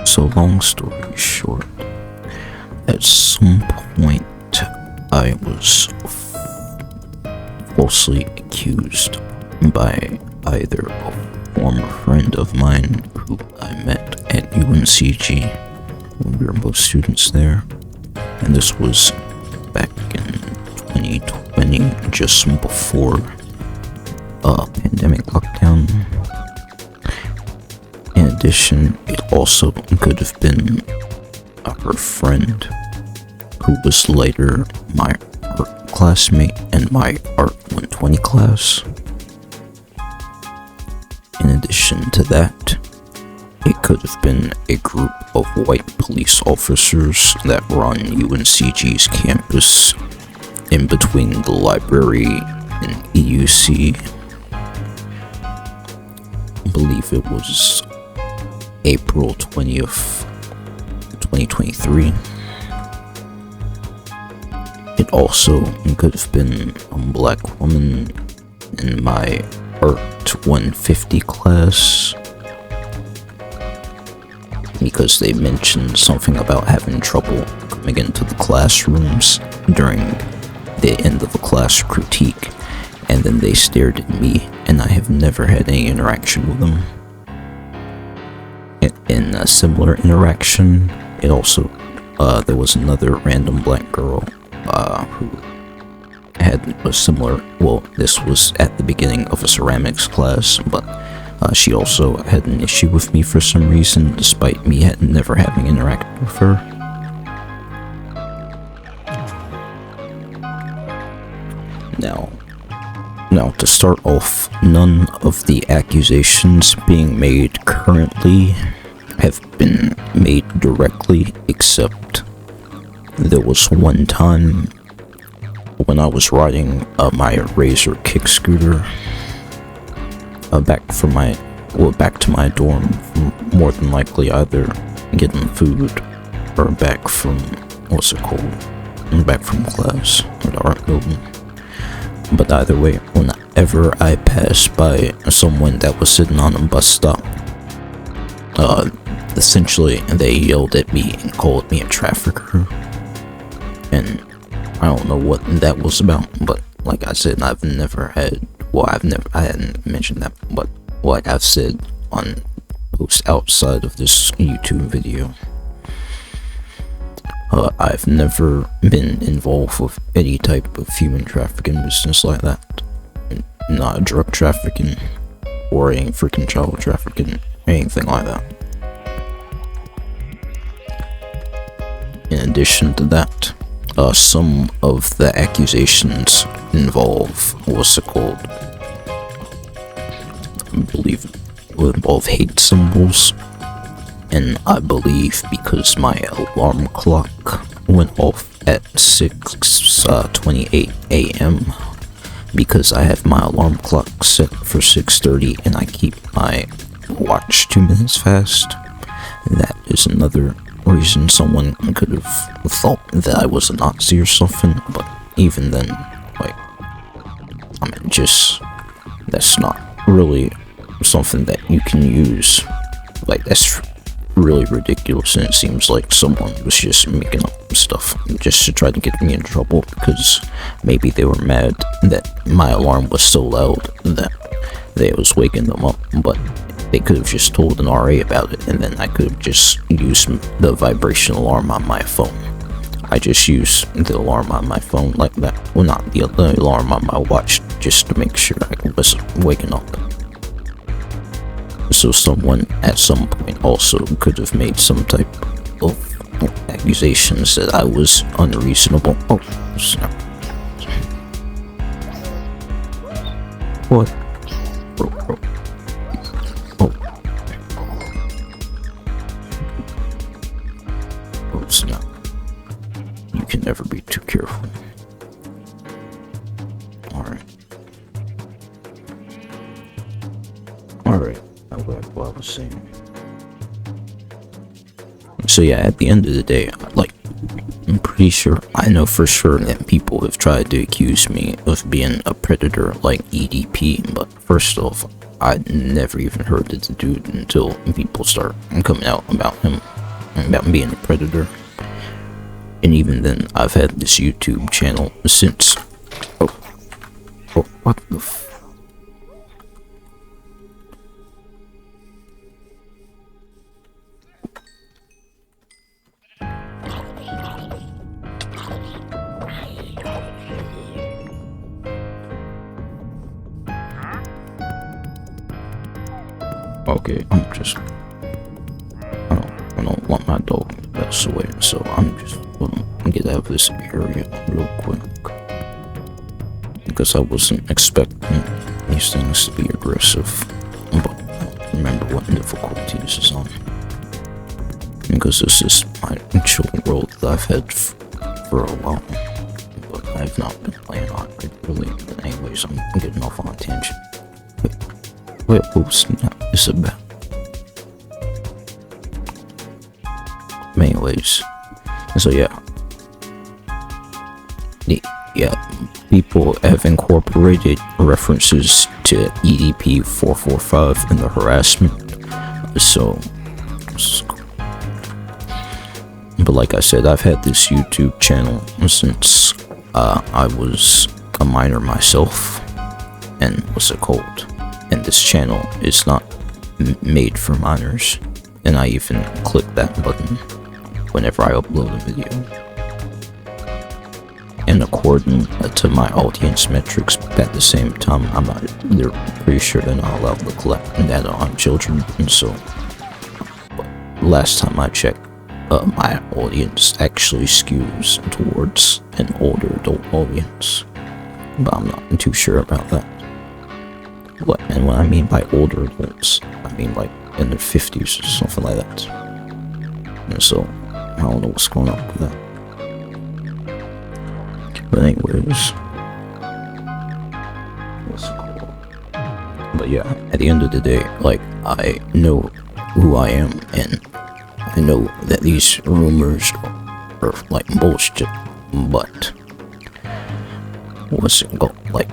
So long story short, at some point I was falsely accused by either a former friend of mine who I met at UNCG when we were both students there, and this was back in 2020, just before pandemic lockdown. In addition, it also could have been her friend, who was later my art classmate in my Art 120 class. In addition to that, it could have been a group of white police officers that were on UNCG's campus in between the library and EUC. I believe it was April 20th, 2023. It also could have been a black woman in my Art 150 class, because they mentioned something about having trouble coming into the classrooms during the end of a class critique, and then they stared at me, and I have never had any interaction with them. In a similar interaction, it also, there was another random black girl who had a similar, well, this was at the beginning of a ceramics class, but she also had an issue with me for some reason, despite me never having interacted with her. Now, to start off, none of the accusations being made currently have been made directly, except there was one time when I was riding my Razor kick scooter back to my dorm, more than likely either getting food or back from class or the art building. But either way, whenever I passed by someone that was sitting on a bus stop, essentially they yelled at me and called me a trafficker, and I don't know what that was about, but like I said, I hadn't mentioned that, but like I've said on posts outside of this YouTube video, I've never been involved with any type of human trafficking business like that. Not drug trafficking or any freaking child trafficking, anything like that. In addition to that, some of the accusations involve I believe it would involve hate symbols, and I believe because my alarm clock went off at 6:28 a.m. because I have my alarm clock set for 6:30 and I keep my watch 2 minutes fast. That is another reason someone could have thought that I was a Nazi or something, but even then, that's not really something that you can use. That's really ridiculous, and it seems like someone was just making up stuff just to try to get me in trouble, because maybe they were mad that my alarm was so loud that they was waking them up, but they could have just told an RA about it, and then I could have just used the vibration alarm on my phone. I just use the alarm on my phone like that. Well, not the alarm on my watch, just to make sure I wasn't waking up. So someone at some point also could have made some type of accusations that I was unreasonable. Oh, snap. What? Bro. Oh. Oh, snap. You can never be too careful. Alright. What I was saying. So yeah, at the end of the day, I'm pretty sure, I know for sure that people have tried to accuse me of being a predator like EDP, but first off, I never even heard of the dude until people start coming out about him. about being a predator. And even then, I've had this YouTube channel since... Oh, what the Okay, I don't want my dog to pass away, so I'm just gonna get out of this area real quick. Because I wasn't expecting these things to be aggressive, but I don't remember what difficulty this is on. Because this is my chill world that I've had for a while, but I've not been playing on it really. But anyways, I'm getting off on a tangent. Wait, what's this about? Anyways, so yeah, people have incorporated references to EDP 445 in the harassment. So, but like I said, I've had this YouTube channel since I was a minor myself, and what's it called? And this channel is not made for minors, and I even click that button whenever I upload a video. And according to my audience metrics, at the same time, they're pretty sure they're not allowed to collect data on children, and so last time I checked, my audience actually skews towards an older adult audience, but I'm not too sure about that. And what I mean by older adults, I mean like in their 50s or something like that. And so, I don't know what's going on with that. But anyways, what's it called? But yeah, at the end of the day, like, I know who I am, and I know that these rumors are like bullshit, but what's it called? Like,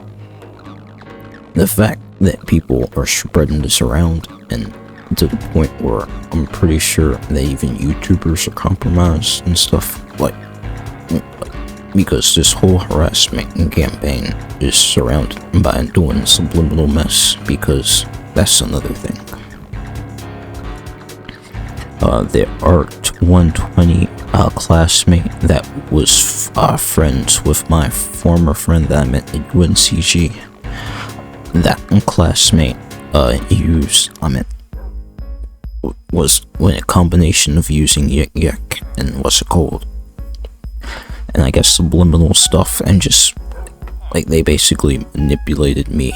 the fact that people are spreading this around, and to the point where I'm pretty sure that even YouTubers are compromised and stuff, like, because this whole harassment campaign is surrounded by doing subliminal mess, because that's another thing. There are 120 classmate that was when a combination of using yik and what's it called, and I guess subliminal stuff, and just like they basically manipulated me.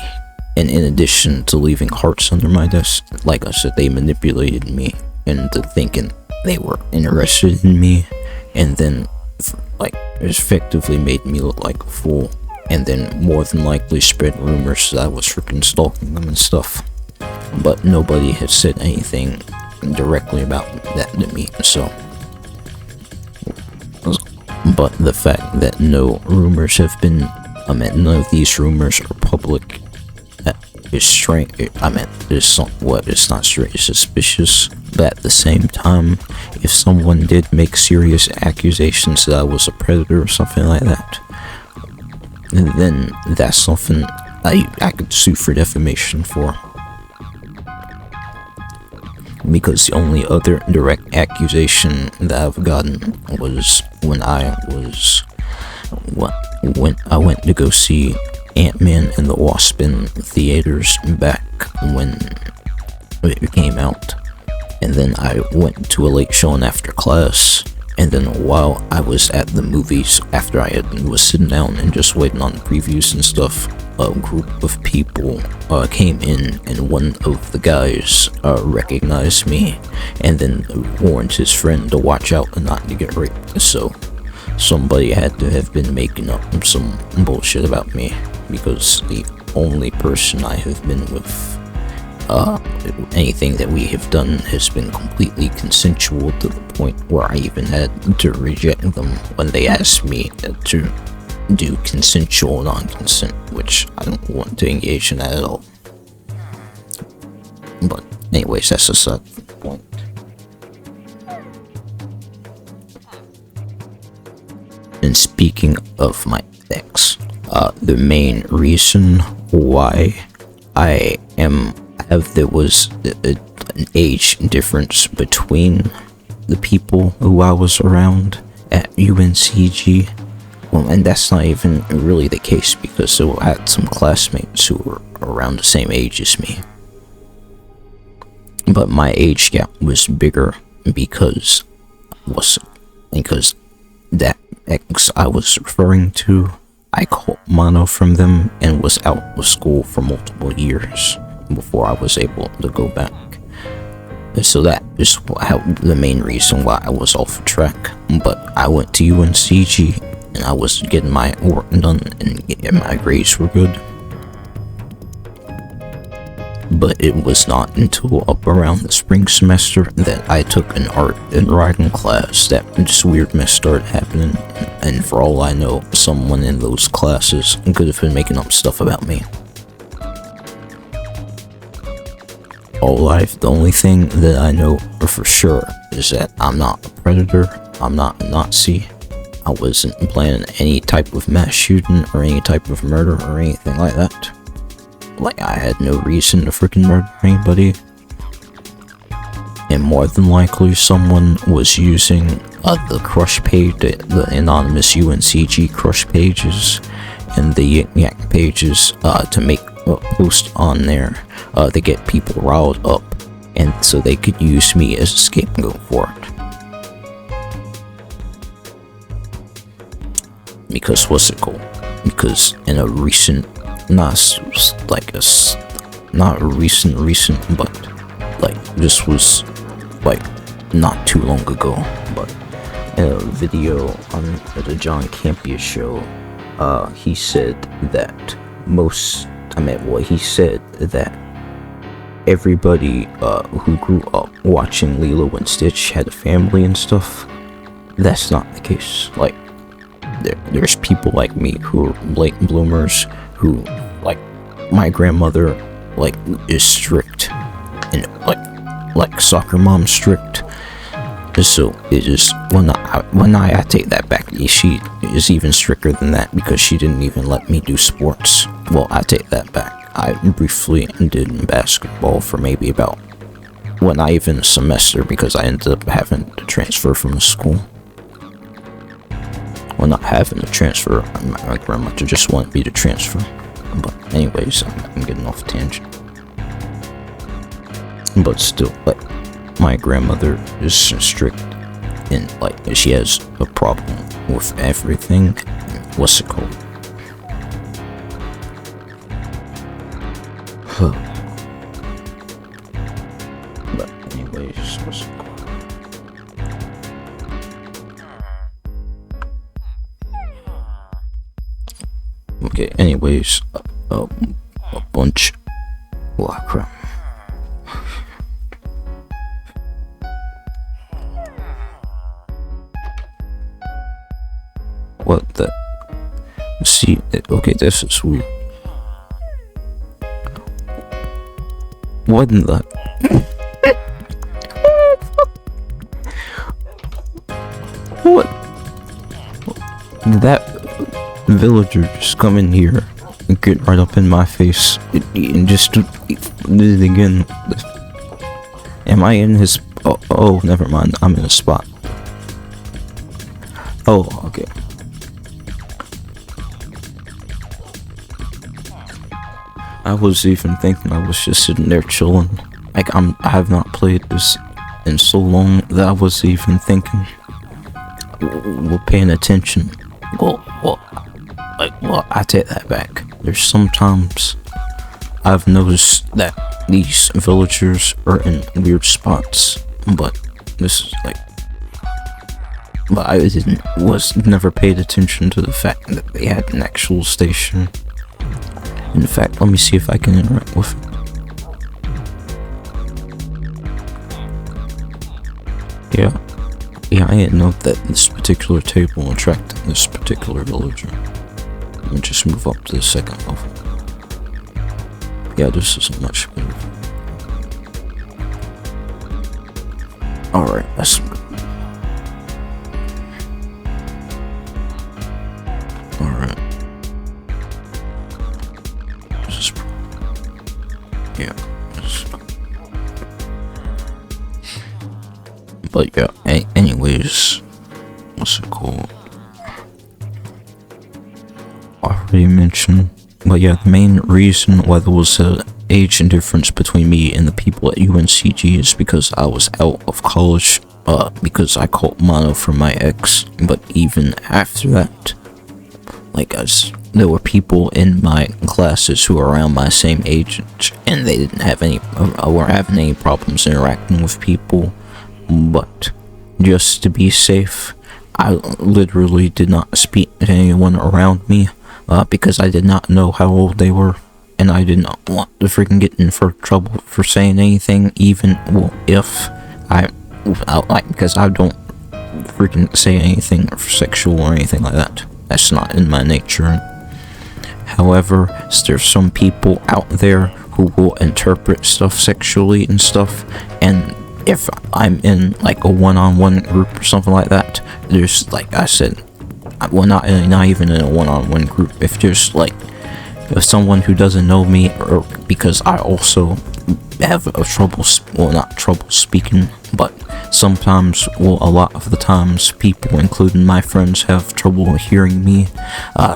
And in addition to leaving hearts under my desk, like I said, they manipulated me into thinking they were interested in me, and then like effectively made me look like a fool, and then more than likely spread rumors that I was freaking stalking them and stuff. But nobody has said anything directly about that to me, so. But the fact that no rumors have been, none of these rumors are public, is strange. It's not strange, it's suspicious. But at the same time, if someone did make serious accusations that I was a predator or something like that, then that's something I could sue for defamation for. Because the only other direct accusation that I've gotten was when I went to go see Ant-Man and the Wasp in theaters back when it came out, and then I went to a late showing after class, and then while I was at the movies, after I was sitting down and just waiting on the previews and stuff, a group of people came in, and one of the guys recognized me, and then warned his friend to watch out and not to get raped. So somebody had to have been making up some bullshit about me, because the only person I have been with, anything that we have done has been completely consensual, to the point where I even had to reject them when they asked me to do consensual non-consent, which I don't want to engage in that at all. But anyways, that's a side point. speaking of my ex, the main reason why there was an age difference between the people who I was around at UNCG. Well, and that's not even really the case, because I had some classmates who were around the same age as me. But my age gap was bigger because that ex I was referring to, I caught mono from them and was out of school for multiple years before I was able to go back. And so that is the main reason why I was off track. But I went to UNCG and I was getting my work done and my grades were good. But it was not until up around the spring semester that I took an art and writing class that this weird mess started happening, and for all I know, someone in those classes could have been making up stuff about me. The only thing that I know for sure is that I'm not a predator, I'm not a Nazi, I wasn't planning any type of mass shooting or any type of murder or anything like that. Like, I had no reason to freaking murder anybody. And more than likely, someone was using the crush page, the anonymous UNCG crush pages, and the Yak pages to make a post on there to get people riled up, and so they could use me as a scapegoat for it. Because what's it called? Because in a recent, not recent, but like this was like not too long ago, but in a video on the John Campea show, he said that he said that everybody who grew up watching Lilo and Stitch had a family and stuff. That's not the case. Like, there's people like me who are late bloomers, who, like, my grandmother, like, is strict, and like soccer mom strict. So it is, when I take that back, she is even stricter than that, because she didn't even let me do sports. Well, I take that back. I briefly did basketball for maybe about, not even a semester, because I ended up having to transfer from the school. Well, not having to transfer, my grandmother just wanted me to transfer. But anyways, I'm getting off tangent. But still, like, my grandmother is strict, and like, she has a problem with everything. What's it called? But anyways, what's it called? Okay, anyways, a bunch. Oh crap. What the? See, okay, this is weird. What in the? What? That villager just come in here and get right up in my face and just did it again. Am I in his? Oh, never mind. I'm in a spot. Oh, okay. I was even thinking I was just sitting there chilling. Like, I have not played this in so long that I was even thinking, well, paying attention. Well, I take that back. There's sometimes I've noticed that these villagers are in weird spots, but this is like, but I never paid attention to the fact that they had an actual station. In fact, let me see if I can interact with it. Yeah, I didn't know that this particular table attracted this particular villager. Let me just move up to the second level. Yeah, this isn't much better. Alright, that's good. But yeah, anyways, what's it called? I already mentioned. But yeah, the main reason why there was a age difference between me and the people at UNCG is because I was out of college, because I caught mono from my ex. But even after that, like, there were people in my classes who were around my same age, and they didn't have weren't having any problems interacting with people. But just to be safe, I literally did not speak to anyone around me, because I did not know how old they were, and I did not want to freaking get in for trouble for saying anything, even, well, if because I don't freaking say anything sexual or anything like that. That's not in my nature. However, there's some people out there who will interpret stuff sexually and stuff, and if I'm in like a one-on-one group or something like that, there's, like I said, well, not even in a one-on-one group, if there's like someone who doesn't know me, or because I also have not trouble speaking, but sometimes, well, a lot of the times, people, including my friends, have trouble hearing me,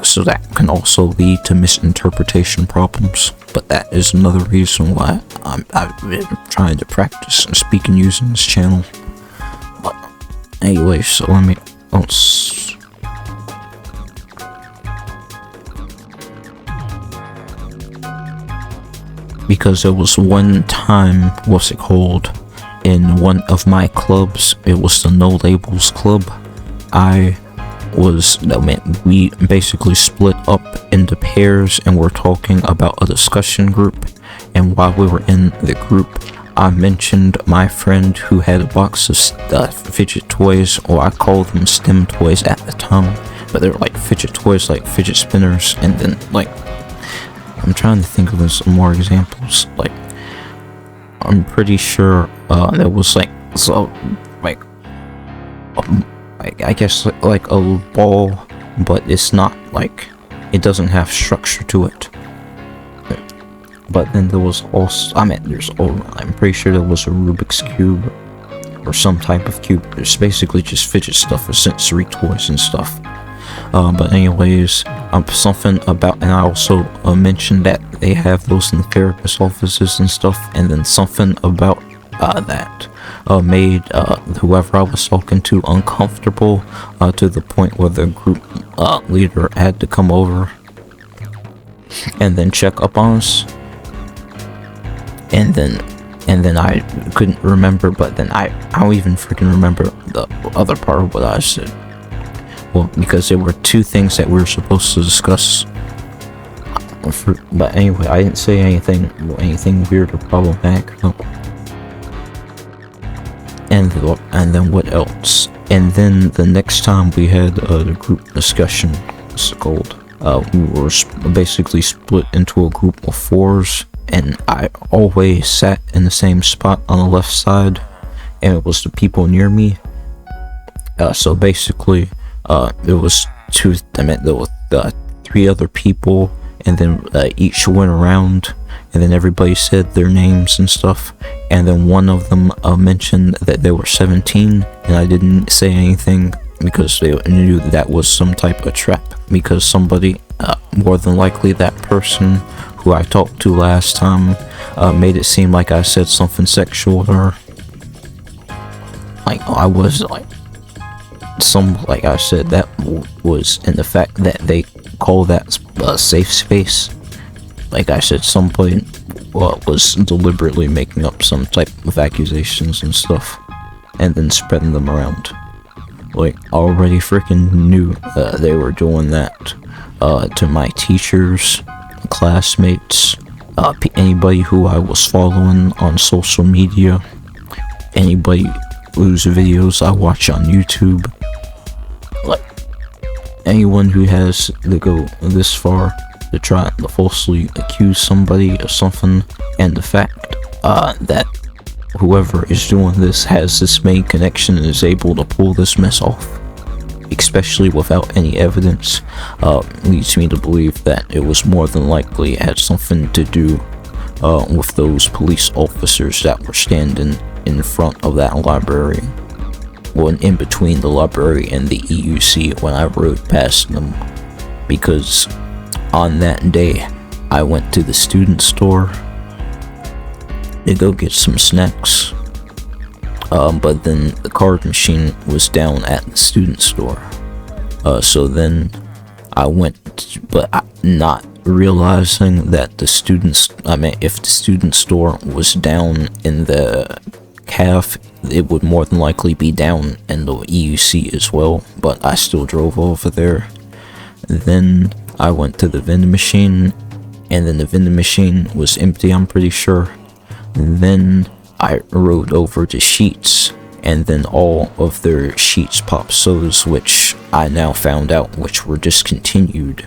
so that can also lead to misinterpretation problems. But that is another reason why I've been trying to practice speaking using this channel. But anyway, so because there was one time, in one of my clubs, it was the No Labels Club, we basically split up into pairs and were talking about a discussion group, and while we were in the group, I mentioned my friend who had a box of fidget toys, or I called them STEM toys at the time, but they were like fidget toys, like fidget spinners, and then like, I'm trying to think of some more examples, like, I'm pretty sure there was like, I guess like a ball, but it's not like, it doesn't have structure to it. But then there was also, I'm pretty sure there was a Rubik's Cube, or some type of cube. It's basically just fidget stuff or sensory toys and stuff. But anyways, something about, and I also mentioned that they have those in the therapist offices and stuff, and then something about that made whoever I was talking to uncomfortable, to the point where the group leader had to come over and then check up on us. And then I couldn't remember, but then I don't even freaking remember the other part of what I said. Well, because there were two things that we were supposed to discuss. But anyway, I didn't say anything weird or problematic. No. And then what else? And then the next time we had the group discussion, it's called, we were basically split into a group of 4s, and I always sat in the same spot on the left side, and it was the people near me. So basically, there was there were 3 other people, and then each went around, and then everybody said their names and stuff, and then one of them mentioned that they were 17, and I didn't say anything because they knew that was some type of trap, because somebody, more than likely that person who I talked to last time, made it seem like I said something sexual to her. Like, I was like, like I said, that was in the fact that they call that a safe space. Like I said, somebody was deliberately making up some type of accusations and stuff, and then spreading them around. Like, already freaking knew they were doing that to my teachers, classmates, anybody who I was following on social media, anybody whose videos I watch on YouTube. Like, anyone who has to go this far to try to falsely accuse somebody of something, and the fact that whoever is doing this has this main connection and is able to pull this mess off, especially without any evidence, leads me to believe that it was more than likely had something to do with those police officers that were standing in front of that library. well, in between the library and the EUC when I rode past them, because on that day I went to the student store to go get some snacks, but then the card machine was down at the student store, so then I went, but not realizing that if the student store was down in the CAF, it would more than likely be down in the EUC as well, but I still drove over there. Then I went to the vending machine, and then the vending machine was empty, I'm pretty sure. Then I rode over to Sheets, and then all of their Sheets Pop sodas, which I now found out which were discontinued,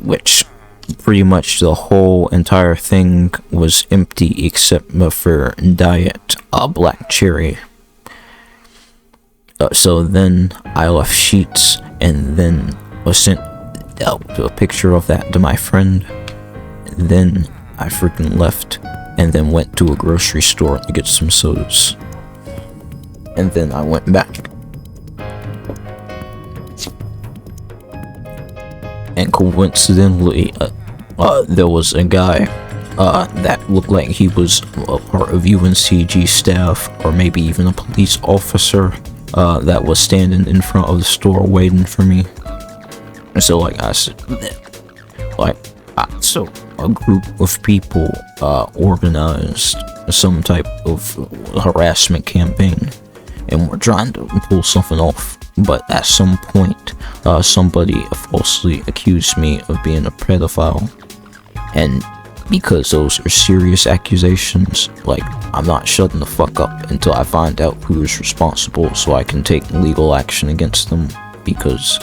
which pretty much the whole entire thing was empty except for Diet Black Cherry. So then I left Sheets, and then I sent a picture of that to my friend. Then I freaking left, and then went to a grocery store to get some sodas. And then I went back. And coincidentally, there was a guy that looked like he was a part of UNCG staff, or maybe even a police officer, that was standing in front of the store waiting for me. And so, like I said, so a group of people organized some type of harassment campaign, and were trying to pull something off. But at some point, somebody falsely accused me of being a pedophile, and because those are serious accusations, like, I'm not shutting the fuck up until I find out who is responsible, so I can take legal action against them. Because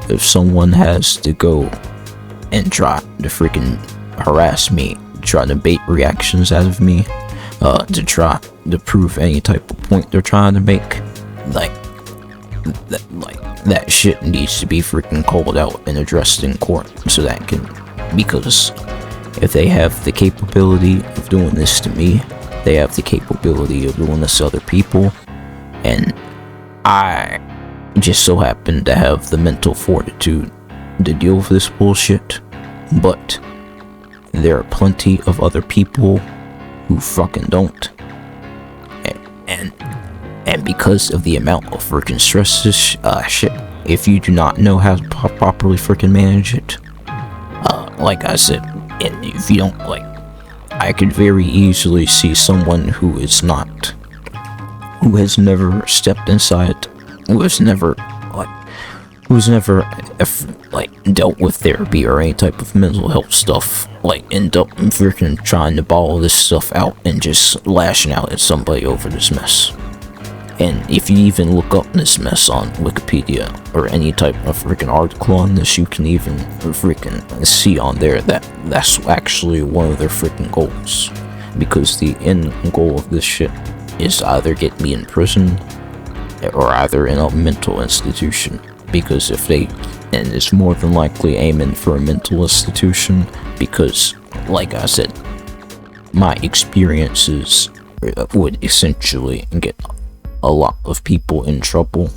if someone has to go and try to freaking harass me, try to bait reactions out of me, to try to prove any type of point they're trying to make, that shit needs to be freaking called out and addressed in court, so that can, because if they have the capability of doing this to me, they have the capability of doing this to other people, and I just so happen to have the mental fortitude to deal with this bullshit. But there are plenty of other people who fucking don't, and because of the amount of freaking stress this shit, if you do not know how to properly freaking manage it, like I said, and if you don't, like, I could very easily see someone who has never stepped inside, who's never dealt with therapy or any type of mental health stuff, end up freaking trying to ball this stuff out and just lashing out at somebody over this mess. And if you even look up this mess on Wikipedia or any type of freaking article on this, you can even freaking see on there that that's actually one of their freaking goals. Because the end goal of this shit is either get me in prison or either in a mental institution. Because and it's more than likely aiming for a mental institution, because, like I said, my experiences would essentially get a lot of people in trouble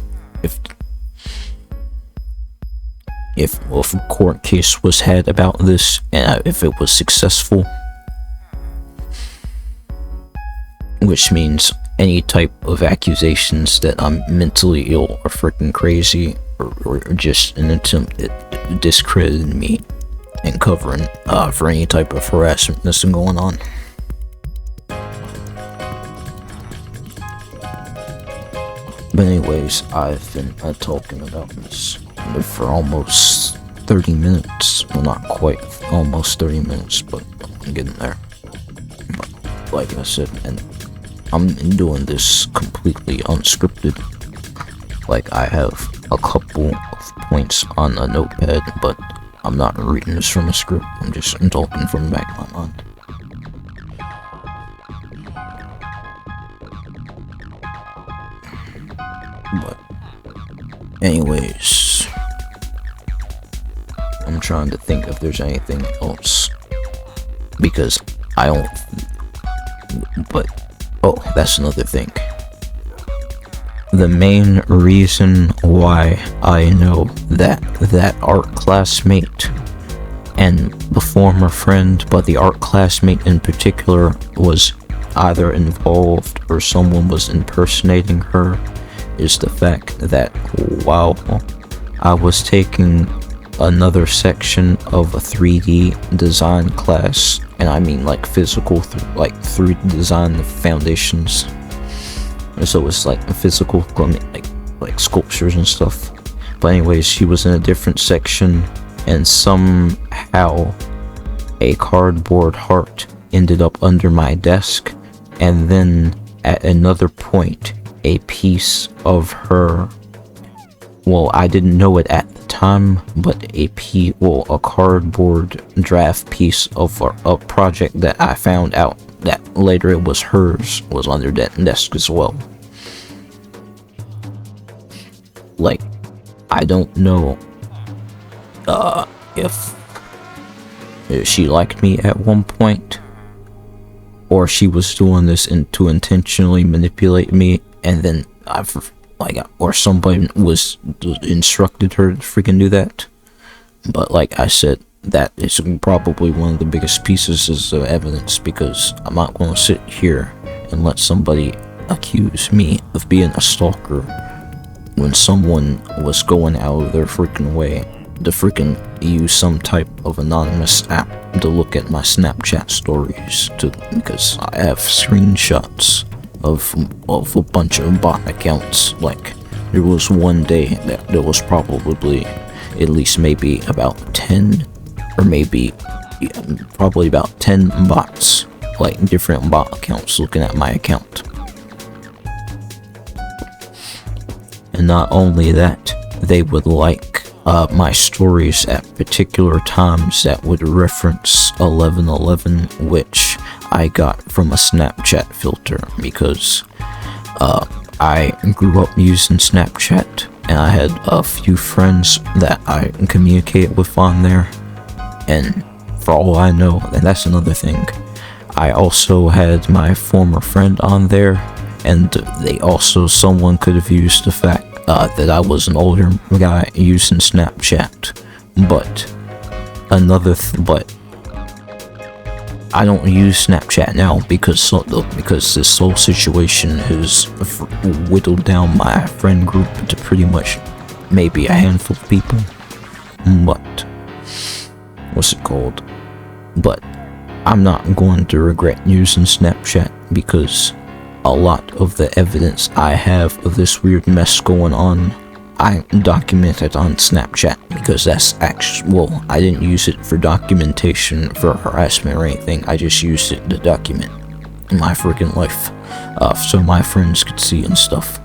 if a court case was had about this, and if it was successful, which means any type of accusations that I'm mentally ill or freaking crazy, or just an attempt at discrediting me and covering for any type of harassment that's been going on. But anyways, I've been talking about this for almost 30 minutes. Well, not quite almost 30 minutes, but I'm getting there. But like I said, and I'm doing this completely unscripted. Like, I have a couple of points on a notepad, but I'm not reading this from a script. I'm talking from the back of my mind. But anyways, I'm trying to think if there's anything else, because I don't, but, oh, that's another thing. the main reason why I know that art classmate and the former friend, but the art classmate in particular, was either involved or someone was impersonating her is the fact that while I was taking another section of a 3D design class, and I mean like physical, like 3D design foundations, so it's like physical, like sculptures and stuff. But anyways, she was in a different section, and somehow a cardboard heart ended up under my desk, and then at another point a piece of her, well, I didn't know it at the time, but a cardboard draft piece of a project that I found out that later it was hers was under that desk as well. Like, I don't know if she liked me at one point, or she was doing this to intentionally manipulate me, and then or somebody was instructed her to freaking do that. But like I said, that is probably one of the biggest pieces of evidence, because I'm not going to sit here and let somebody accuse me of being a stalker when someone was going out of their freaking way to freaking use some type of anonymous app to look at my Snapchat stories, because I have screenshots of a bunch of bot accounts. Like, there was one day that there was probably at least maybe about 10, or maybe probably about 10 bots, like different bot accounts looking at my account. And not only that, they would like my stories at particular times that would reference 1111, which I got from a Snapchat filter, because I grew up using Snapchat, and I had a few friends that I communicated with on there, and for all I know, and that's another thing, I also had my former friend on there, and someone could have used the fact that I was an older guy using Snapchat. But but I don't use Snapchat now because this whole situation has whittled down my friend group to pretty much maybe a handful of people. But But I'm not going to regret using Snapchat, because a lot of the evidence I have of this weird mess going on, I documented on Snapchat, because that's I didn't use it for documentation for harassment or anything. I just used it to document my freaking life, so my friends could see and stuff.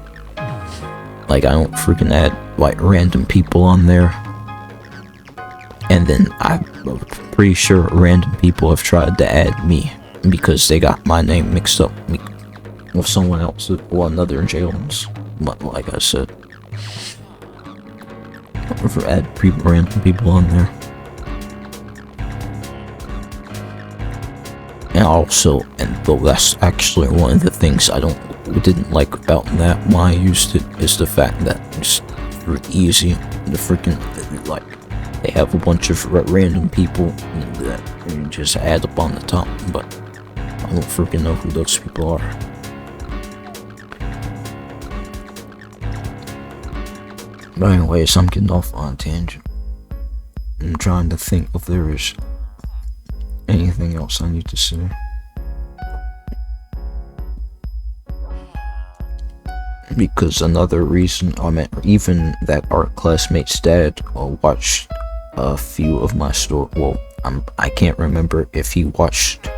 Like, I don't freaking add like random people on there, and then I'm pretty sure random people have tried to add me because they got my name mixed up with someone else, or another Jalen's. But like I said, for random people on there. And though that's actually one of the things I didn't like about that when I used it, is the fact that it's easy to freaking, like, they have a bunch of random people that you just add up on the top, but I don't freaking know who those people are. But anyways, I'm getting off on a tangent. I'm trying to think if there is anything else I need to say. Because another reason, even that art classmate's dad watched a few of my stories. Well, I can't remember if he watched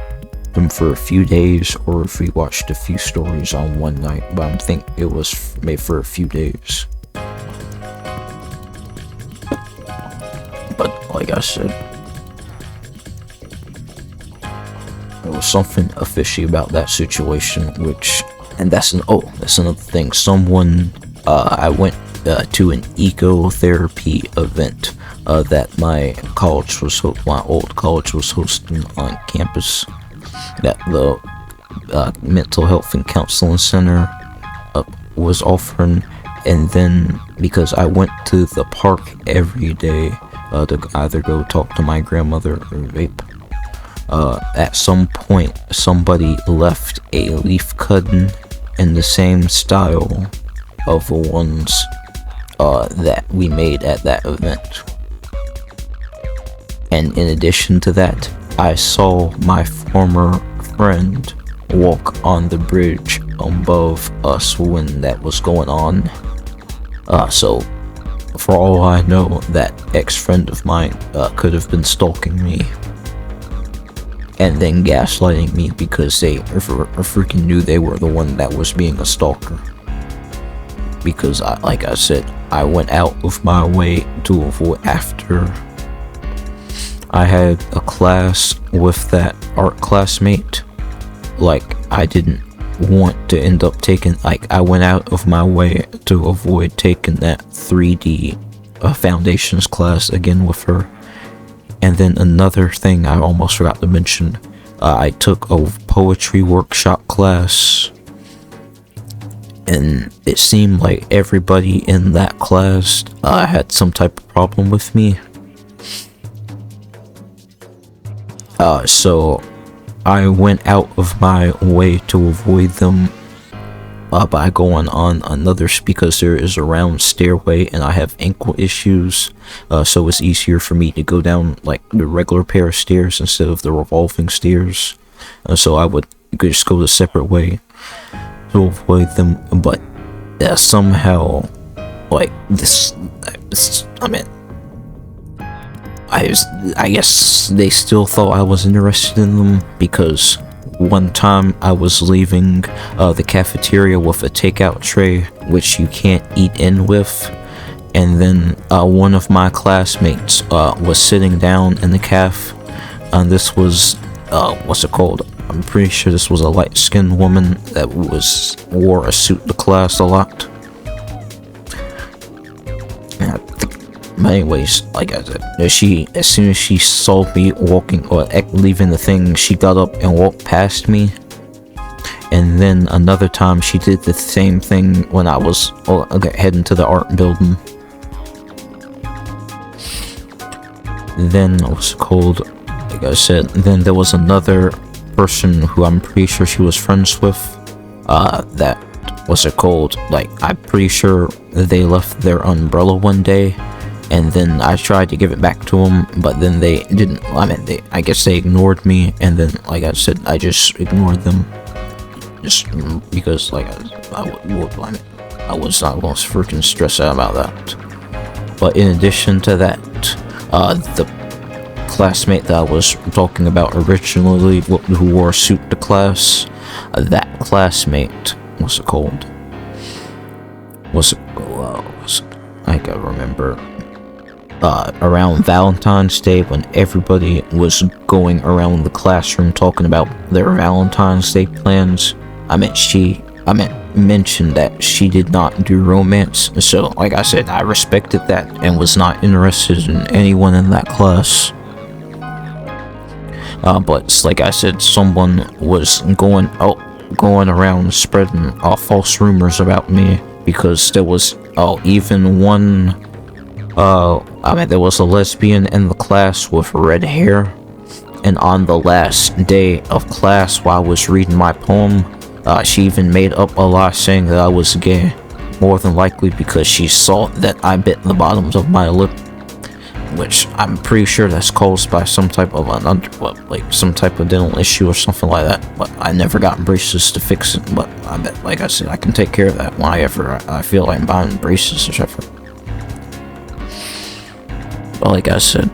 them for a few days or if he watched a few stories on one night, but I think it was made for a few days. But like I said, there was something fishy about that situation, and that's another thing. I went to an ecotherapy event that my old college was hosting on campus, that the mental health and counseling center was offering, and then because I went to the park every day to either go talk to my grandmother or vape, at some point somebody left a leaf cutting in the same style of the ones that we made at that event. And in addition to that, I saw my former friend walk on the bridge above us when that was going on. So for all I know, that ex-friend of mine could have been stalking me and then gaslighting me because they freaking knew they were the one that was being a stalker. Because like I said, I went out of my way to avoid, after I had a class with that art classmate, like I didn't want to end up taking, like I went out of my way to avoid taking that 3D foundations class again with her. And then another thing I almost forgot to mention, I took a poetry workshop class, and it seemed like everybody in that class had some type of problem with me. So I went out of my way to avoid them by going on another, because there is a round stairway and I have ankle issues, so it's easier for me to go down like the regular pair of stairs instead of the revolving stairs. So I would just go the separate way to avoid them, but somehow, like this, I mean, I guess they still thought I was interested in them, because one time I was leaving the cafeteria with a takeout tray which you can't eat in with, and then one of my classmates was sitting down in the caf, and this was what's it called, I'm pretty sure this was a light-skinned woman that wore a suit to class a lot. But anyways, like I said, as soon as she saw me walking or leaving the thing, she got up and walked past me. And then another time she did the same thing when I was heading to the art building. Then what's it called? Like I said, then there was another person who I'm pretty sure she was friends with. That what's it called? Like I'm pretty sure they left their umbrella one day. And then I tried to give it back to them, but then they didn't. I mean, I guess they ignored me, and then, like I said, I just ignored them, just because, like, I was not going to freaking stress out about that. But in addition to that, the classmate that I was talking about originally, who wore a suit to class, that classmate, what's it called? I gotta remember. Around Valentine's Day, when everybody was going around the classroom talking about their Valentine's Day plans, mentioned that she did not do romance. So, like I said, I respected that and was not interested in anyone in that class. But like I said, someone was going around spreading false rumors about me, because there was even one. There was a lesbian in the class with red hair, and on the last day of class, while I was reading my poem, she even made up a lie saying that I was gay, more than likely because she saw that I bit the bottoms of my lip, which I'm pretty sure that's caused by some type of some type of dental issue or something like that. But I never got braces to fix it. But I bet, like I said, I can take care of that whenever I feel like buying braces or something. But like I said,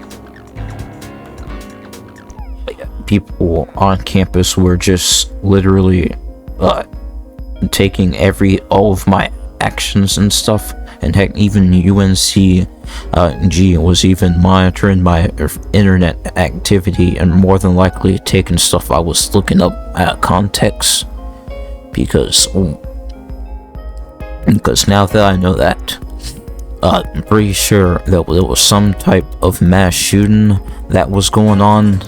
people on campus were just literally taking all of my actions and stuff, and heck, even UNCG was even monitoring my internet activity, and more than likely taking stuff I was looking up at context, because now that I know that, I'm pretty sure that there was some type of mass shooting that was going on,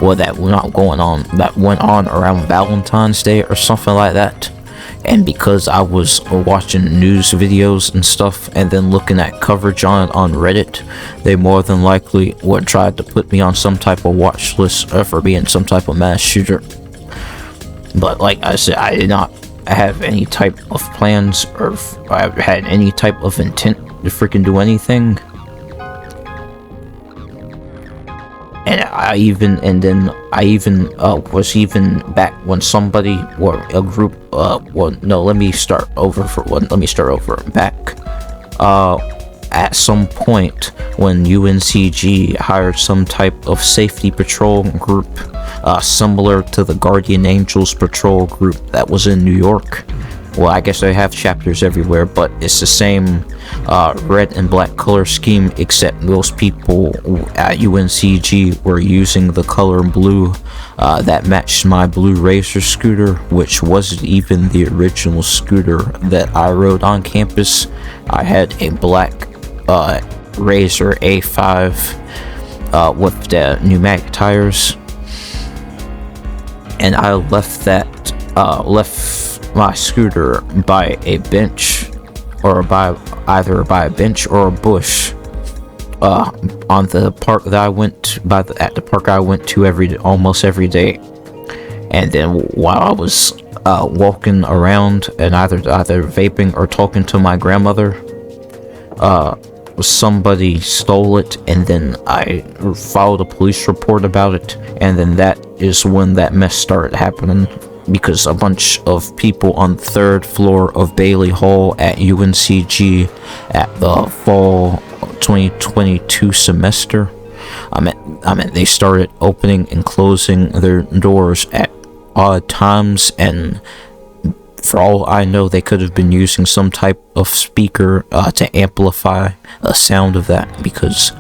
or that went on around Valentine's Day or something like that. And because I was watching news videos and stuff and then looking at coverage on it on Reddit, they more than likely would try to put me on some type of watch list for being some type of mass shooter. But like I said, I did not have any type of plans or I had any type of intent to freaking do anything. And I even was even back when somebody or a group let me start over. Back at some point when UNCG hired some type of safety patrol group similar to the Guardian Angels patrol group that was in New York. Well, I guess they have chapters everywhere, but it's the same red and black color scheme, except most people at UNCG were using the color blue that matched my blue Razor scooter, which wasn't even the original scooter that I rode on campus. I had a black Razor A5 with the pneumatic tires, and I left my scooter by a bench, or by a bench or a bush, on the park that I went at the park I went to almost every day. And then while I was walking around and either vaping or talking to my grandmother, somebody stole it, and then I filed a police report about it, and then that is when that mess started happening. Because a bunch of people on the 3rd floor of Bailey Hall at UNCG at the fall 2022 semester, I mean they started opening and closing their doors at odd times, and for all I know, they could have been using some type of speaker to amplify the sound of that, because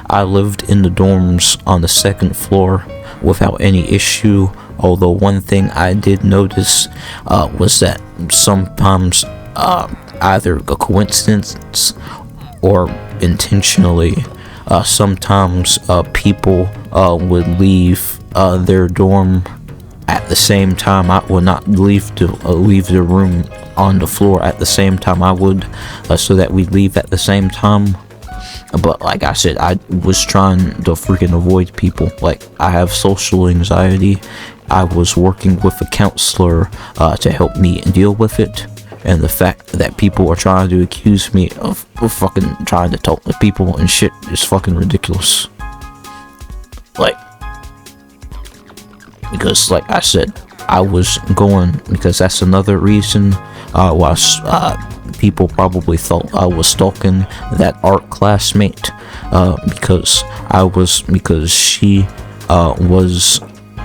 I lived in the dorms on the 2nd floor without any issue. Although one thing I did notice was that sometimes, either a coincidence or intentionally, sometimes people would leave their dorm at the same time. I would not leave the room on the floor at the same time I would, so that we leave at the same time. But like I said, I was trying to freaking avoid people. Like, I have social anxiety. I was working with a counselor to help me deal with it, and the fact that people are trying to accuse me of fucking trying to talk to people and shit is fucking ridiculous. Like, because like I said, I was going, because that's another reason why people probably thought I was stalking that art classmate, because she was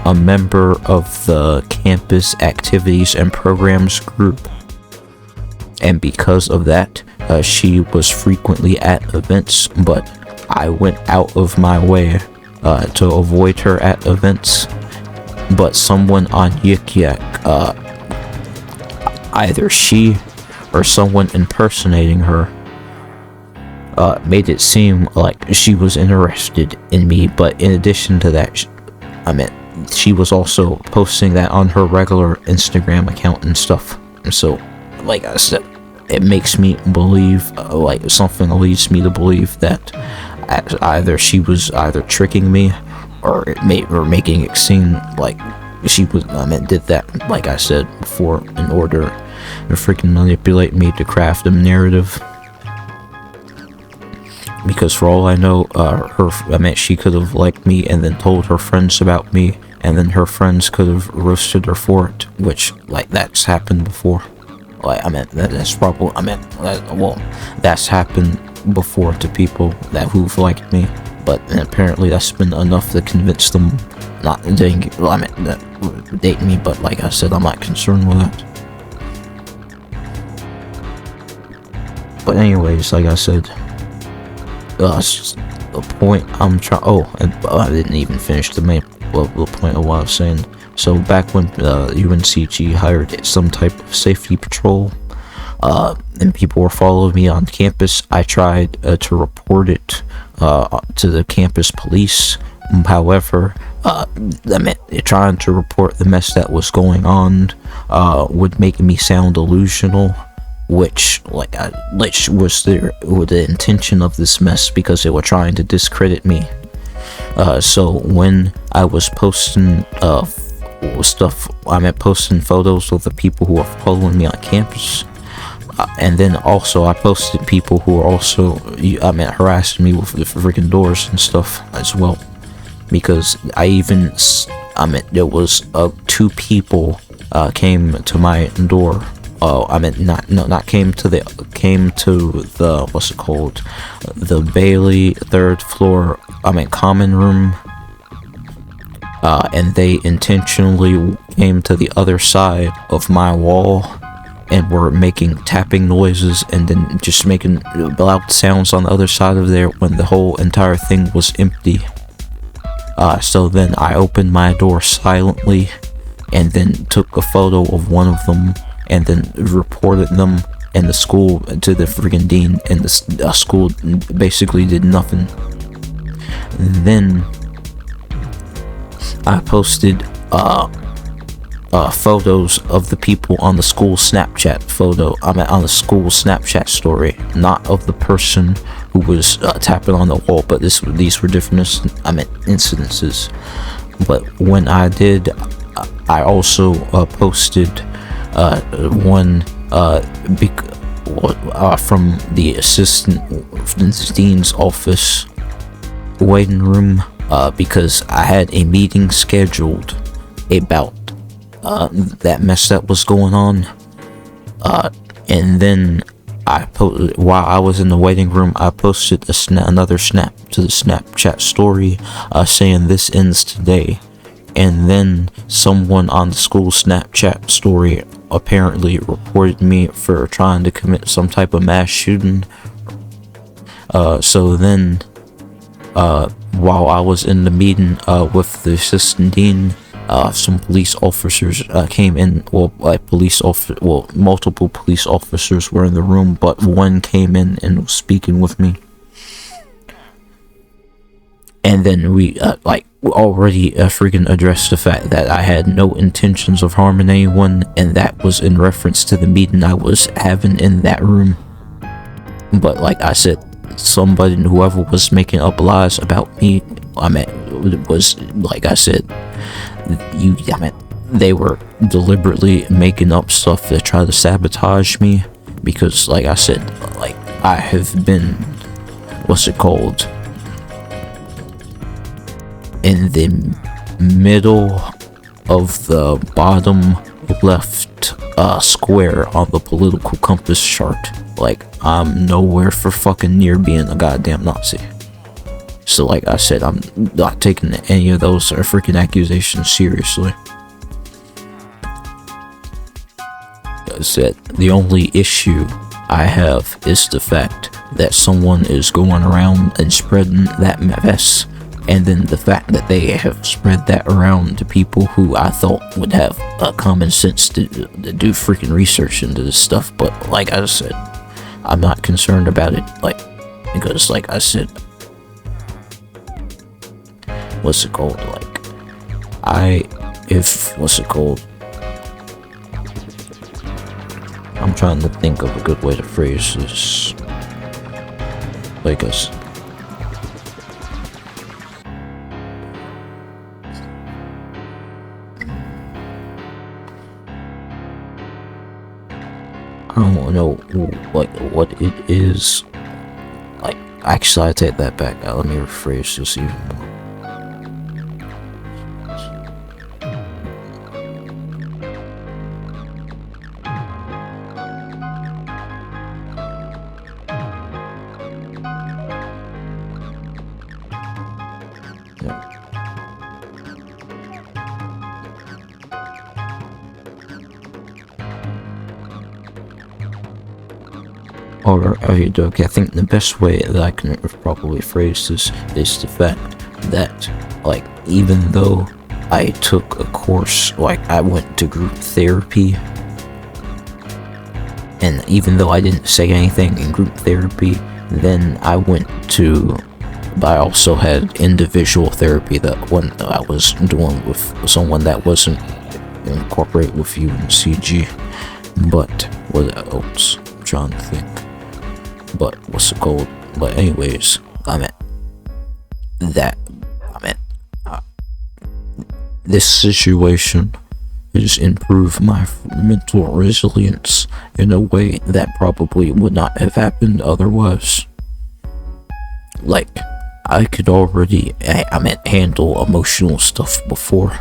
a member of the campus activities and programs group, and because of that, she was frequently at events, but I went out of my way to avoid her at events. But someone on Yik Yak, either she or someone impersonating her, made it seem like she was interested in me. But in addition to that, she was also posting that on her regular Instagram account and stuff. So, like I said, it makes me believe, something leads me to believe that either she was tricking me, or making it seem like she was, did that, like I said before, in order to freaking manipulate me to craft a narrative. Because for all I know, she could have liked me and then told her friends about me, and then her friends could have roasted her for it, which, like, that's happened before. That's happened before to people who've liked me, but apparently that's been enough to convince them not to date me. But like I said, I'm not concerned with that. But anyways, like I said, the point I'm trying. I didn't even finish the point of what I was saying. So back when UNCG hired some type of safety patrol, and people were following me on campus, I tried to report it to the campus police, However, trying to report the mess that was going on would make me sound delusional, which was the intention of this mess, because they were trying to discredit me. So when I was posting posting photos of the people who were following me on campus, and then also I posted people who were also harassing me with the freaking doors and stuff as well, because there was 2 people came to my door. Came to the what's it called, the Bailey 3rd floor common room, and they intentionally came to the other side of my wall and were making tapping noises and then just making loud sounds on the other side of there when the whole entire thing was empty. So then I opened my door silently and then took a photo of one of them and then reported them in the school to the freaking dean, and the school basically did nothing. And then I posted photos of the people on the school Snapchat on the school Snapchat story, not of the person who was tapping on the wall, but these were different incidences. But when I did, I also posted one from the assistant dean's office waiting room, because I had a meeting scheduled about that mess that was going on, and then while I was in the waiting room, I posted another snap to the Snapchat story saying this ends today. And then someone on the school Snapchat story apparently reported me for trying to commit some type of mass shooting. So then, while I was in the meeting with the assistant dean, some police officers came in. Multiple police officers were in the room, but one came in and was speaking with me. And then we already freaking addressed the fact that I had no intentions of harming anyone, and that was in reference to the meeting I was having in that room. But like I said, whoever was making up lies about me, was, like I said, they were deliberately making up stuff to try to sabotage me, because like I said, I have been, in the middle of the bottom left square on the political compass chart. I'm nowhere for fucking near being a goddamn Nazi. So like I said, I'm not taking any of those freaking accusations seriously. I said, the only issue I have is the fact that someone is going around and spreading that mess, and then the fact that they have spread that around to people who I thought would have common sense to do freaking research into this stuff. But like I said, I'm not concerned about it, because like I said, I'm trying to think of a good way to phrase this. I don't know what it is. Actually, I take that back. Let me rephrase this even more. Okay, I think the best way that I can probably phrase this is the fact that, even though I took a course, I went to group therapy, and even though I didn't say anything in group therapy, then I went to but I also had individual therapy that when I was doing with someone that wasn't incorporated with UNCG. But what else? I'm trying to think. But what's it called? But anyways, this situation has improved my mental resilience in a way that probably would not have happened otherwise. Like, I could already, handle emotional stuff before.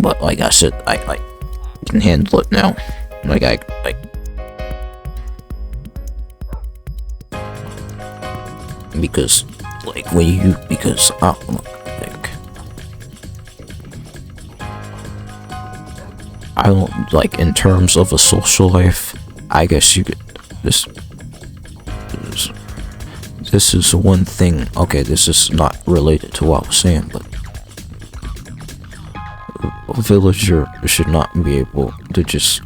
But like I said, I can handle it now. Because I don't know, I don't, like, in terms of a social life, I guess you could, this is one thing. Okay, this is not related to what I was saying, but a villager should not be able to just,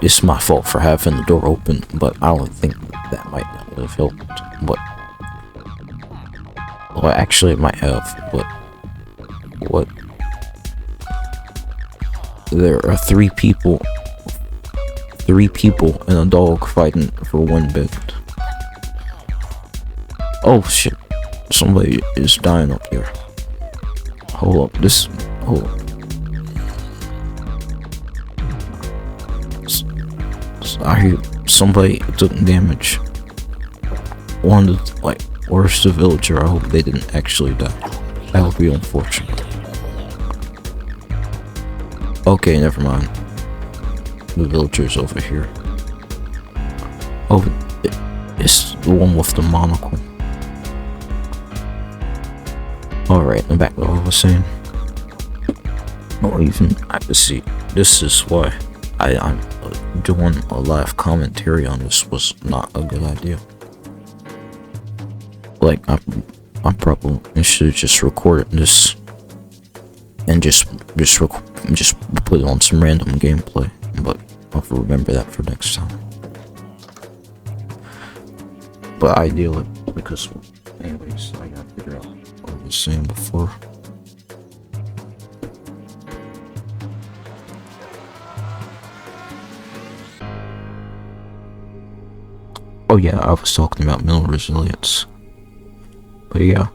it's my fault for having the door open, but I don't think that might not have helped. But, well, actually it might have, but what? There are three people and a dog fighting for one bed. Oh shit, somebody is dying up here. Hold up. I hear somebody took damage. One of the, where's the villager? I hope they didn't actually die. That would be unfortunate. Okay, never mind. The villager's over here. Oh, it's the one with the monocle. Alright, I'm back to what I was saying. Or even, I can see, this is why I'm doing a live commentary on this was not a good idea. Like, I probably should have just recorded this and just put it on some random gameplay, but I'll have to remember that for next time. But ideally, because anyways, I gotta figure out what I was saying before. Oh yeah, I was talking about mental resilience. But yeah,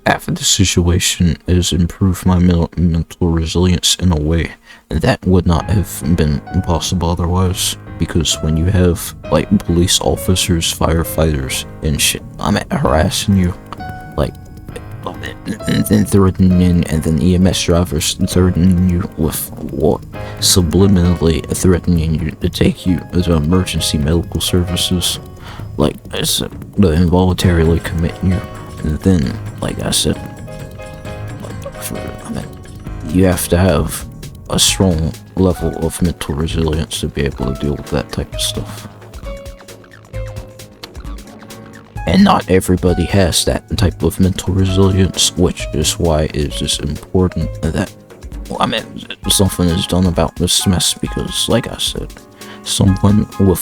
after the situation has improved my mental resilience in a way that would not have been possible otherwise. Because when you have, like, police officers, firefighters, and shit, harassing you, like, and then threatening, and then EMS drivers threatening you with what? Subliminally threatening you to take you to emergency medical services. Like, it's involuntarily committing you. And then, like I said, you have to have a strong level of mental resilience to be able to deal with that type of stuff. And not everybody has that type of mental resilience, which is why it's just important that, something is done about this mess, because, like I said, someone with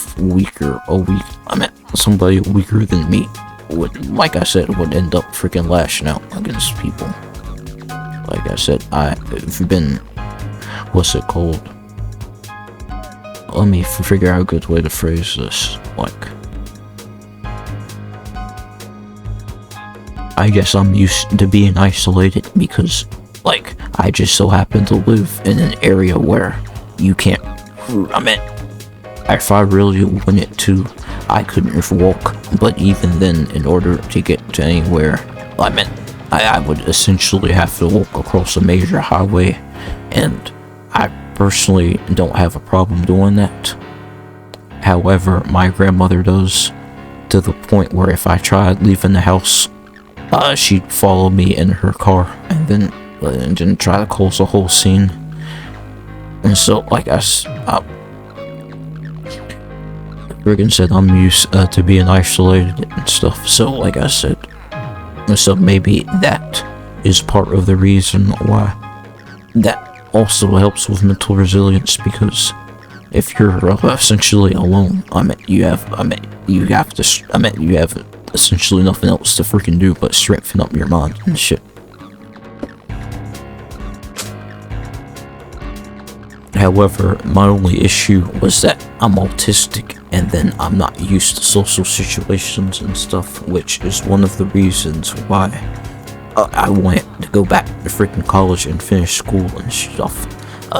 somebody weaker than me would end up freaking lashing out against people. Like I said, I've been, what's it called? Let me figure out a good way to phrase this. Like, I guess I'm used to being isolated because, like, I just so happen to live in an area where you can't, if I really wanted to, I couldn't walk, but even then, in order to get to anywhere, I would essentially have to walk across a major highway, and I personally don't have a problem doing that. However, my grandmother does, to the point where if I tried leaving the house, she'd follow me in her car, and then try to cause a whole scene. And so, like, friggin' said, I'm used to being isolated and stuff, so like I said, so maybe that is part of the reason why that also helps with mental resilience, because if you're essentially alone, you have essentially nothing else to freaking do but strengthen up your mind and shit. However, my only issue was that I'm autistic, and then I'm not used to social situations and stuff, which is one of the reasons why I wanted to go back to freaking college and finish school and stuff,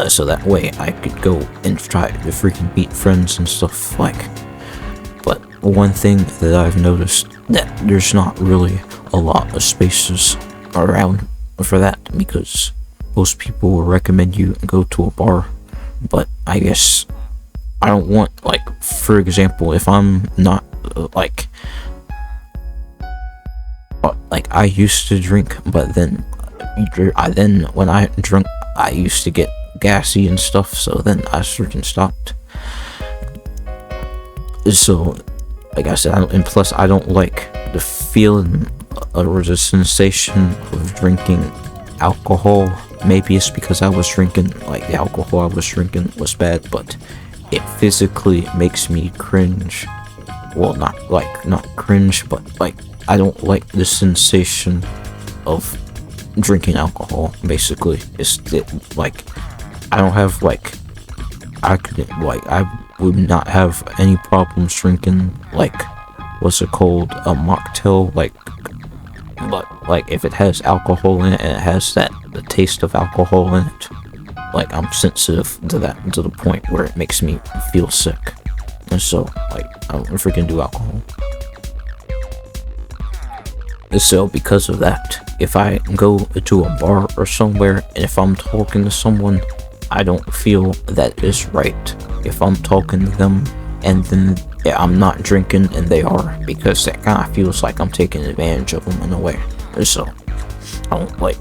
so that way I could go and try to freaking meet friends and stuff like. But one thing that I've noticed, that there's not really a lot of spaces around for that, because most people will recommend you go to a bar. But I guess I don't want, like, for example, if I'm not, like, I used to drink, but then when I drunk, I used to get gassy and stuff, so then I freaking stopped. So, like I said, and plus I don't like the feeling or the sensation of drinking alcohol. Maybe it's because I was drinking, like, the alcohol I was drinking was bad, but it physically makes me cringe. Well, not cringe, but, like, I don't like the sensation of drinking alcohol, basically. Like, I don't have, like, I would not have any problems drinking, like, what's it called, a mocktail, like, but, like, if it has alcohol in it and it has the taste of alcohol in it, like, I'm sensitive to that, to the point where it makes me feel sick, and so, like, I don't freaking do alcohol. So because of that, if I go to a bar or somewhere, and if I'm talking to someone, I don't feel that is right if I'm talking to them and then I'm not drinking and they are, because that kind of feels like I'm taking advantage of them in a way. So I don't like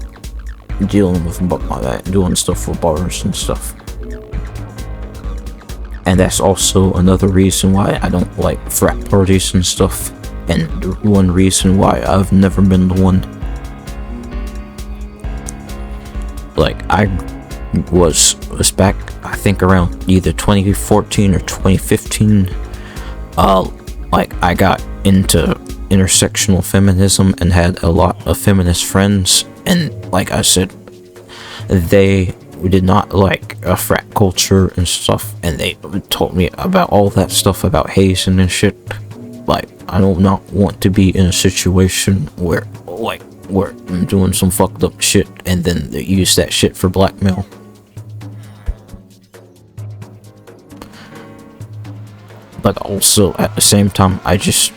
dealing with them like that, doing stuff for bars and stuff. And that's also another reason why I don't like frat parties and stuff, and one reason why I've never been the one. Like, I was back, I think, around either 2014 or 2015, like, I got into intersectional feminism and had a lot of feminist friends, and like I said, they did not like frat culture and stuff, and they told me about all that stuff about hazing and shit. Like, I do not want to be in a situation where I'm doing some fucked up shit and then they use that shit for blackmail. But also at the same time, I just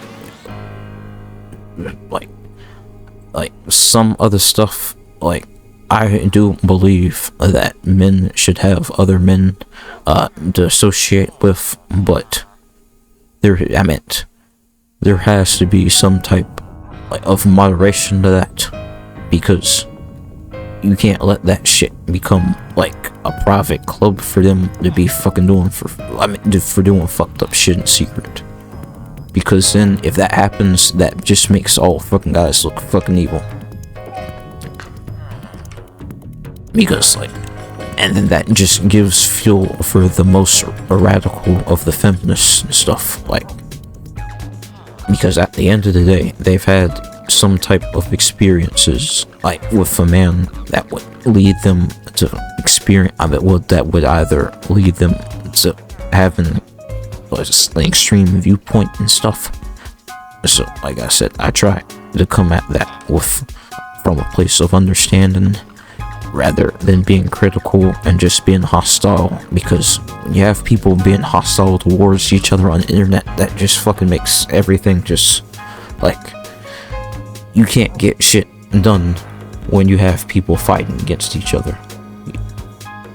like some other stuff, like, I do believe that men should have other men to associate with, but there has to be some type of moderation to that, because you can't let that shit become like a private club for them to be fucking doing for doing fucked up shit in secret. Because then if that happens, that just makes all fucking guys look fucking evil. Because, like, and then that just gives fuel for the most radical of the feminists and stuff, like, because at the end of the day, they've had some type of experiences, like, with a man that would lead them to experience, that would either lead them to having an extreme viewpoint and stuff. So, like I said, I try to come at that from a place of understanding, rather than being critical and just being hostile, because when you have people being hostile towards each other on the internet, that just fucking makes everything just, like, you can't get shit done when you have people fighting against each other,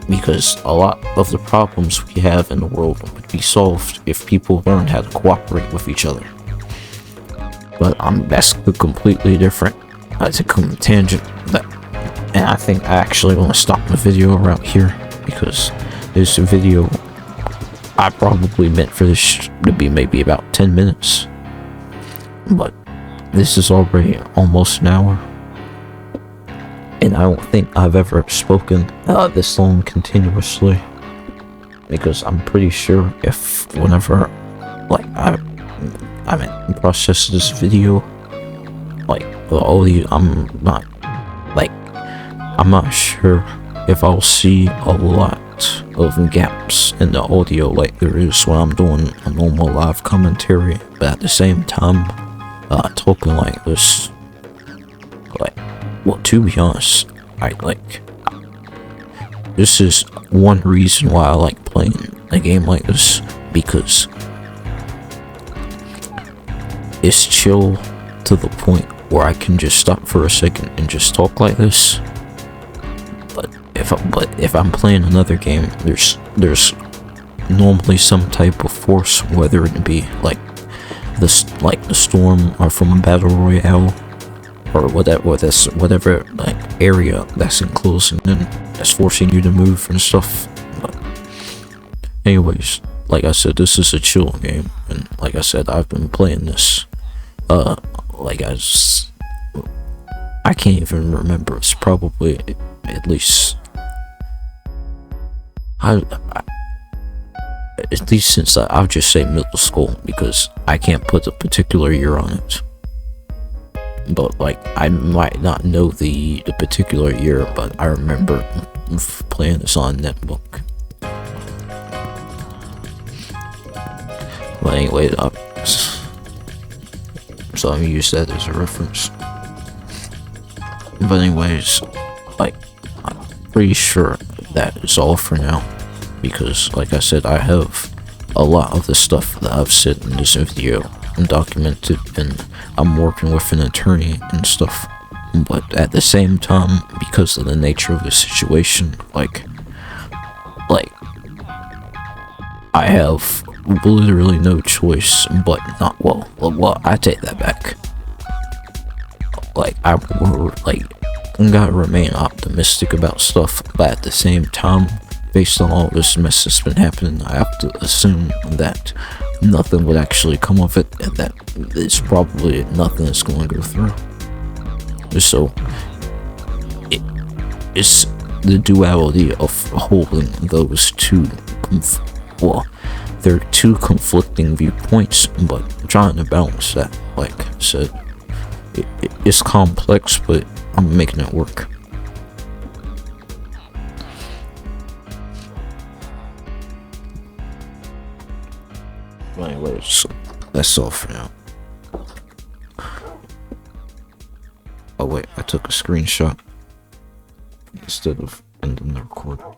because a lot of the problems we have in the world would be solved if people learned how to cooperate with each other. But that's completely different. That's a tangent. And I think I actually want to stop the video right here, because this video, I probably meant for this to be maybe about 10 minutes, but this is already almost an hour, and I don't think I've ever spoken this long continuously. because I'm pretty sure if whenever like I process this video, like the audio, I'm not sure if I'll see a lot of gaps in the audio like there is when I'm doing a normal live commentary, but at the same time, talking like this, like, well, to be honest, this is one reason why I like playing a game like this, because it's chill to the point where I can just stop for a second and just talk like this. But if I'm playing another game, there's normally some type of force, whether it be like the storm or from a battle royale or whatever like area that's enclosing in, that's forcing you to move and stuff. But anyways, like I said, this is a chill game, and like I said, I've been playing this I can't even remember. It's probably at least at least since I'll just say middle school, because I can't put a particular year on it. But like, I might not know the particular year, but I remember playing this on netbook. But anyway, so I'm gonna use that as a reference. But anyways, like, I'm pretty sure that is all for now, because like I said, I have a lot of the stuff that I've said in this video documented, and I'm working with an attorney and stuff. But at the same time, because of the nature of the situation, like I have literally no choice but not, well, I take that back. Like, I gotta remain optimistic about stuff, but at the same time, based on all this mess that's been happening, I have to assume that nothing would actually come of it, and that it's probably nothing that's going to go through. So it's the duality of holding those two, they're two conflicting viewpoints, but trying to balance that. Like I said, it's complex, but I'm making it work. Anyways, that's all for now. Oh wait, I took a screenshot instead of ending the recording.